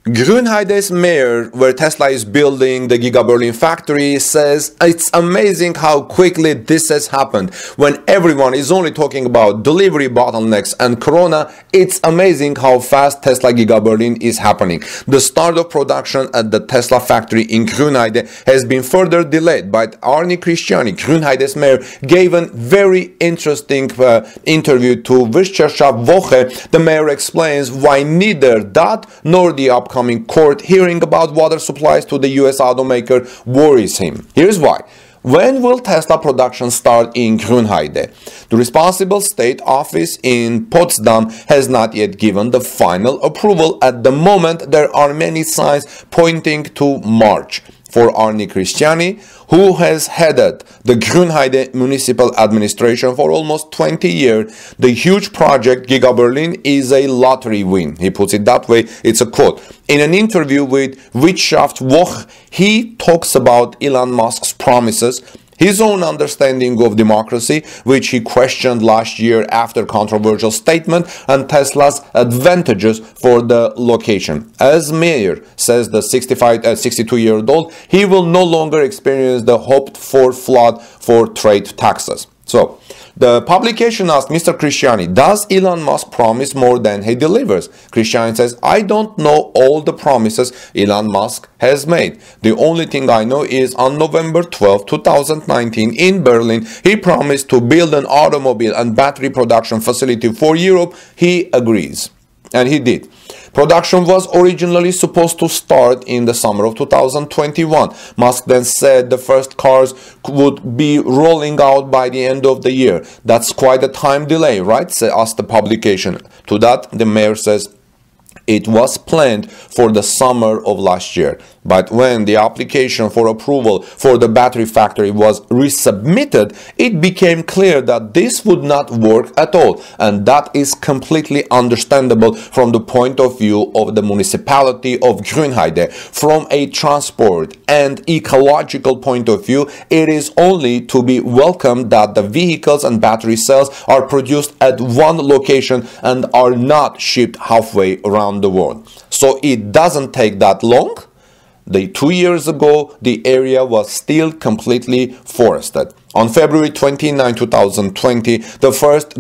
Grünheide's mayor, where Tesla is building the Giga Berlin factory, says it's amazing how quickly this has happened. When everyone is only talking about delivery bottlenecks and Corona, it's amazing how fast Tesla Giga Berlin is happening. The start of production at the Tesla factory in Grunheide has been further delayed, but Arne Christiani, Grunheide's mayor, gave a very interesting interview to WirtschaftsWoche. The mayor explains why neither that nor the upcoming court hearing about water supplies to the US automaker worries him. Here's why. When will Tesla production start in Grünheide? The responsible state office in Potsdam has not yet given the final approval. At the moment, there are many signs pointing to March. For Arne Christiani, who has headed the Grunheide municipal administration for almost 20 years, the huge project Giga Berlin is a lottery win. He puts it that way, it's a quote. In an interview with WirtschaftsWoche, he talks about Elon Musk's promises, his own understanding of democracy, which he questioned last year after controversial statement, and Tesla's advantages for the location. As mayor, says the 62-year-old, he will no longer experience the hoped-for flood for trade taxes. So, the publication asked Mr. Christiani, does Elon Musk promise more than he delivers? Christiani says, I don't know all the promises Elon Musk has made. The only thing I know is on November 12, 2019 in Berlin, he promised to build an automobile and battery production facility for Europe. He agrees. And he did. Production was originally supposed to start in the summer of 2021. Musk then said the first cars would be rolling out by the end of the year. That's quite a time delay, right? Asked the publication. To that, the mayor says, it was planned for the summer of last year, but when the application for approval for the battery factory was resubmitted, it became clear that this would not work at all, and that is completely understandable from the point of view of the municipality of Grünheide. From a transport and ecological point of view, it is only to be welcomed that the vehicles and battery cells are produced at one location and are not shipped halfway around the world. So it doesn't take that long. 2 years ago, the area was still completely forested. On February 29, 2020, the first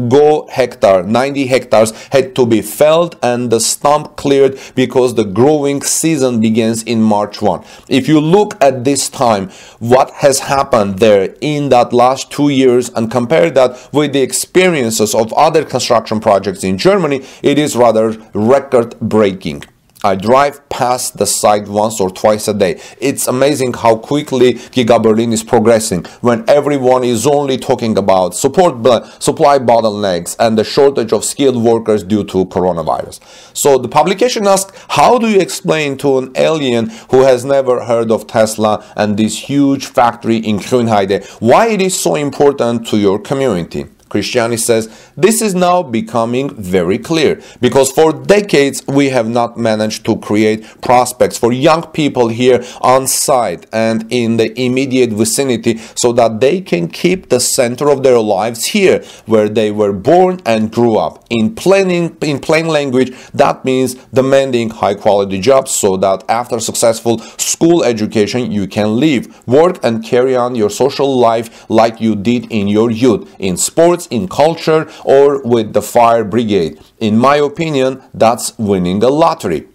hectare, 90 hectares, had to be felled and the stump cleared because the growing season begins in March 1. If you look at this time, what has happened there in that last 2 years and compare that with the experiences of other construction projects in Germany, it is rather record-breaking. I drive past the site once or twice a day. It's amazing how quickly Giga Berlin is progressing when everyone is only talking about supply bottlenecks and the shortage of skilled workers due to coronavirus. So the publication asks, how do you explain to an alien who has never heard of Tesla and this huge factory in Grünheide why it is so important to your community? Christiani says, this is now becoming very clear because for decades we have not managed to create prospects for young people here on site and in the immediate vicinity so that they can keep the center of their lives here where they were born and grew up. In plain language, that means demanding high quality jobs so that after successful school education you can live, work and carry on your social life like you did in your youth, in sports, in culture, or with the fire brigade. In my opinion, that's winning a lottery.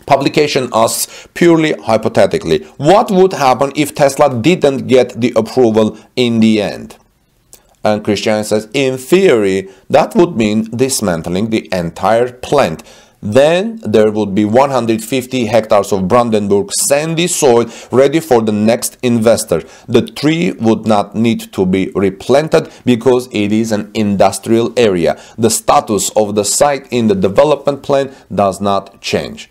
Publication asks purely hypothetically, what would happen if Tesla didn't get the approval in the end? And Christian says, in theory, that would mean dismantling the entire plant. Then there would be 150 hectares of Brandenburg sandy soil ready for the next investor. The tree would not need to be replanted because it is an industrial area. The status of the site in the development plan does not change.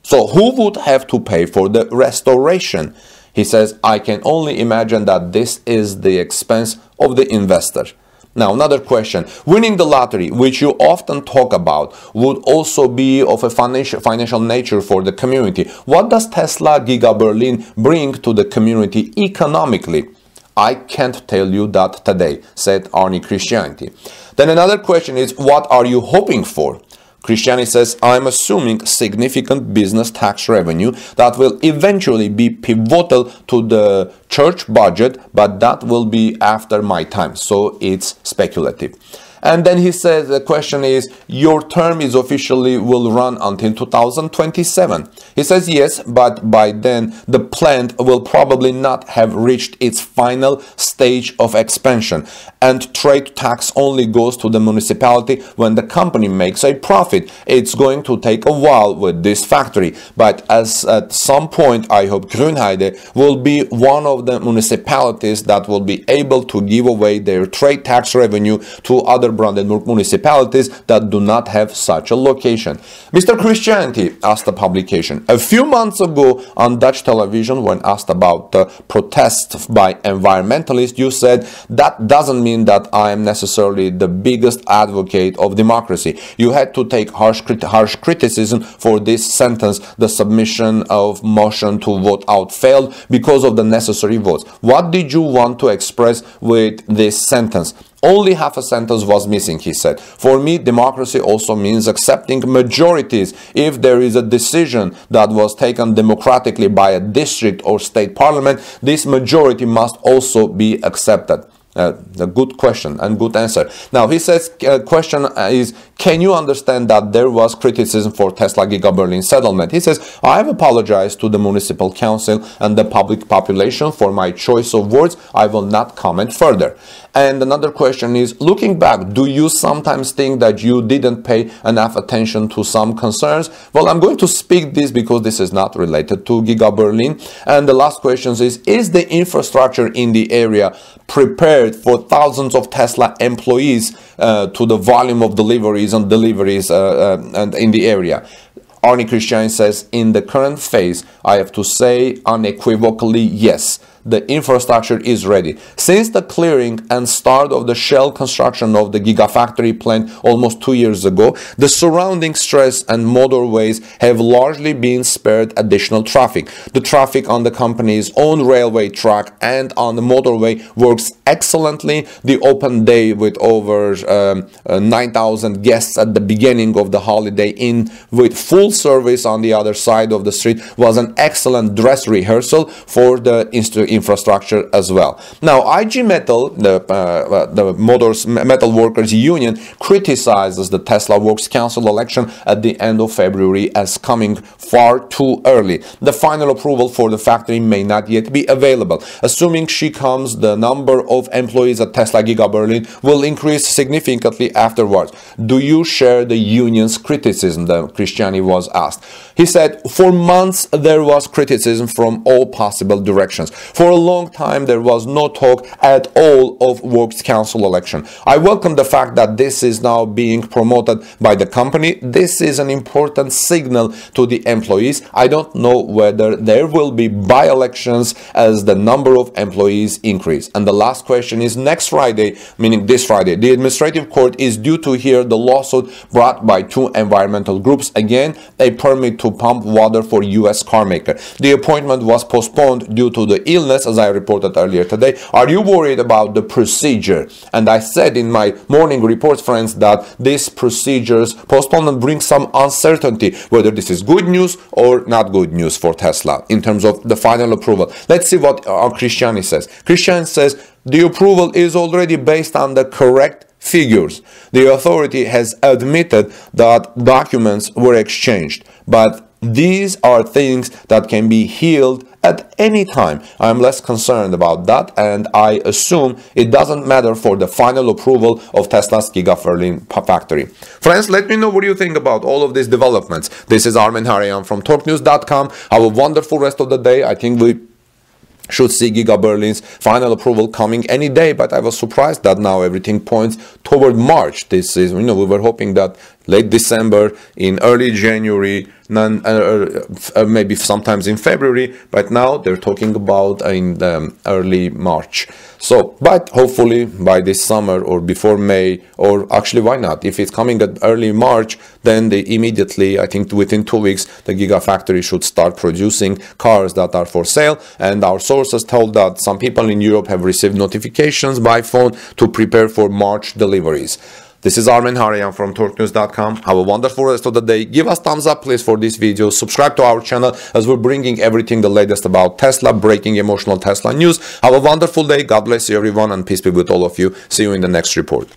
So who would have to pay for the restoration? He says, I can only imagine that this is the expense of the investor. Now, another question. Winning the lottery, which you often talk about, would also be of a financial nature for the community. What does Tesla Giga Berlin bring to the community economically? I can't tell you that today, said Arne Christiani. Then another question is, what are you hoping for? Christiani says, I'm assuming significant business tax revenue that will eventually be pivotal to the church budget, but that will be after my time, so it's speculative. And then he says, the question is, your term is officially will run until 2027. He says, yes, but by then the plant will probably not have reached its final stage of expansion. And trade tax only goes to the municipality when the company makes a profit. It's going to take a while with this factory. But as at some point, I hope Grünheide will be one of the municipalities that will be able to give away their trade tax revenue to other branded municipalities that do not have such a location. Mr. Christiani asked the publication a few months ago on Dutch television when asked about the protests by environmentalists, you said that doesn't mean that I am necessarily the biggest advocate of democracy. You had to take harsh criticism for this sentence. The submission of motion to vote out failed because of the necessary votes. What did you want to express with this sentence? Only half a sentence was missing, he said. For me, democracy also means accepting majorities. If there is a decision that was taken democratically by a district or state parliament, this majority must also be accepted. A good question and good answer. Now he says, question is, can you understand that there was criticism for Tesla Giga Berlin settlement? He says, I have apologized to the municipal council and the public population for my choice of words. I will not comment further. And another question is, looking back, do you sometimes think that you didn't pay enough attention to some concerns? Well, I'm going to speak this because this is not related to Giga Berlin. And the last question is the infrastructure in the area prepared for thousands of Tesla employees to the volume of deliveries and in the area? Arne Christiani says, in the current phase, I have to say unequivocally yes. The infrastructure is ready. Since the clearing and start of the shell construction of the Gigafactory plant almost 2 years ago, the surrounding stress and motorways have largely been spared additional traffic. The traffic on the company's own railway track and on the motorway works excellently. The open day with over 9,000 guests at the beginning of the Holiday Inn with full service on the other side of the street was an excellent dress rehearsal for the infrastructure as well. Now, IG Metall, the metal workers union, criticizes the Tesla Works Council election at the end of February as coming far too early. The final approval for the factory may not yet be available. Assuming she comes, the number of employees at Tesla Giga Berlin will increase significantly afterwards. Do you share the union's criticism? The Christiani was asked. He said, for months there was criticism from all possible directions. For a long time, there was no talk at all of Works Council election. I welcome the fact that this is now being promoted by the company. This is an important signal to the employees. I don't know whether there will be by-elections as the number of employees increase. And the last question is, next Friday, meaning this Friday, the administrative court is due to hear the lawsuit brought by two environmental groups, again, a permit to pump water for US car maker. The appointment was postponed due to the illness, as I reported earlier today. Are you worried about the procedure? And I said in my morning report, friends, that this procedure's postponement brings some uncertainty whether this is good news or not good news for Tesla in terms of the final approval. Let's see what Christiani says. Christiani says the approval is already based on the correct figures. The authority has admitted that documents were exchanged, but these are things that can be healed at any time. I'm less concerned about that, and I assume it doesn't matter for the final approval of Tesla's Giga Berlin factory. Friends, let me know what you think about all of these developments. This is Armen Harayan from TalkNews.com. Have a wonderful rest of the day. I think we should see Giga Berlin's final approval coming any day, but I was surprised that now everything points toward March. This is, we were hoping that late December, in early January, maybe sometimes in February, but now they're talking about in early March. So, but hopefully by this summer or before May, or actually why not? If it's coming at early March, then they immediately, I think within 2 weeks, the Gigafactory should start producing cars that are for sale. And our sources told that some people in Europe have received notifications by phone to prepare for March deliveries. This is Arne Christiani from TurkNews.com. Have a wonderful rest of the day. Give us thumbs up, please, for this video. Subscribe to our channel as we're bringing everything the latest about Tesla, breaking emotional Tesla news. Have a wonderful day. God bless you, everyone, and peace be with all of you. See you in the next report.